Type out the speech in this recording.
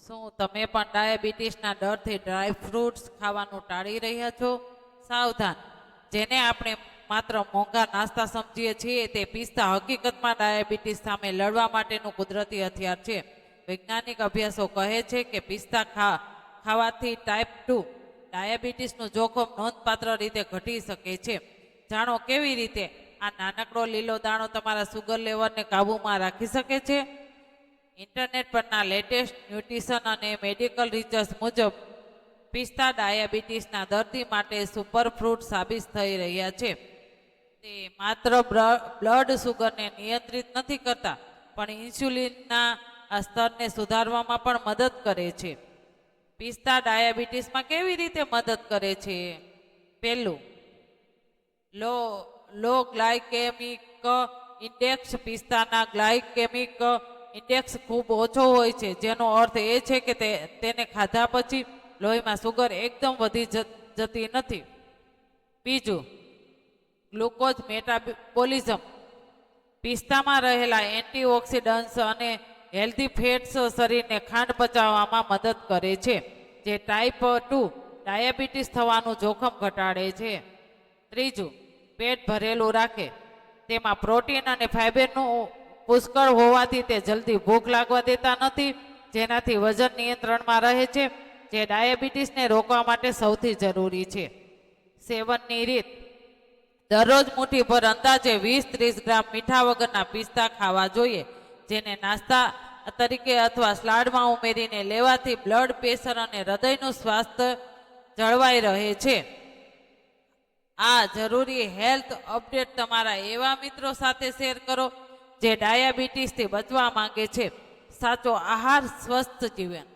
શું તમે પણ ડાયાબિટીસના ડરથી ડ્રાય ફ્રૂટ્સ ખાવાનું ટાળી રહ્યા છો? સાવધાન, જેને આપણે માત્ર મોંઘા નાસ્તા સમજીએ છીએ તે પિસ્તા હકીકતમાં ડાયાબિટીસ સામે લડવા માટેનું કુદરતી હથિયાર છે. વૈજ્ઞાનિક અભ્યાસો કહે છે કે પિસ્તા ખાવાથી ટાઈપ 2 ડાયાબિટીસનું જોખમ નોંધપાત્ર રીતે ઘટી શકે છે. જાણો કેવી રીતે આ નાનકડો લીલો દાણો તમારા સુગર લેવલને કાબૂમાં રાખી શકે છે. ઇન્ટરનેટ પરના લેટેસ્ટ ન્યુટ્રિશન અને મેડિકલ રિસર્ચ મુજબ પિસ્તા ડાયાબિટીસના દર્દી માટે સુપર ફ્રૂટ સાબિત થઈ રહ્યા છે. તે માત્ર બ્લડ સુગરને નિયંત્રિત નથી કરતા, પણ ઇન્સ્યુલિનના આ સ્તરને સુધારવામાં પણ મદદ કરે છે. પિસ્તા ડાયાબિટીસમાં કેવી રીતે મદદ કરે છે? પહેલું, લો ગ્લાયકેમિક ઇન્ડેક્સ. પિસ્તાના ગ્લાયકેમિક ઇન્ડેક્સ ખૂબ ઓછો હોય છે, જેનો અર્થ એ છે કે તેને ખાધા પછી લોહીમાં સુગર એકદમ વધી જતી નથી. બીજું, ગ્લુકોઝ મેટાબોલિઝમ. પિસ્તામાં રહેલા એન્ટીઓક્સિડન્ટ્સ અને હેલ્ધી ફેટ્સ શરીરને ખાંડ પચાવવામાં મદદ કરે છે, જે ટાઈપ 2 ડાયાબિટીસ થવાનું જોખમ ઘટાડે છે. ત્રીજું, પેટ ભરેલું રાખે. તેમાં પ્રોટીન અને ફાઇબરનું પુષ્કળ હોવાથી તે જલ્દી ભૂખ લાગવા દેતા નથી, જેનાથી વજન નિયંત્રણમાં રહે છે, જે ડાયાબિટીસને રોકવા માટે સૌથી જરૂરી છે. સેવનની રીત: દરરોજ મુઠ્ઠીભર અંદાજે 20-30 ગ્રામ મીઠા વગરના પિસ્તા ખાવા જોઈએ, જેને નાસ્તા તરીકે અથવા સલાડમાં ઉમેરીને લેવાથી બ્લડ પ્રેશર અને હૃદયનું સ્વાસ્થ્ય જળવાઈ રહે છે. આ જરૂરી હેલ્થ અપડેટ તમારા એવા મિત્રો સાથે શેર કરો જે ડાયાબિટીસથી બચવા માંગે છે. સાચો આહાર, સ્વસ્થ જીવન.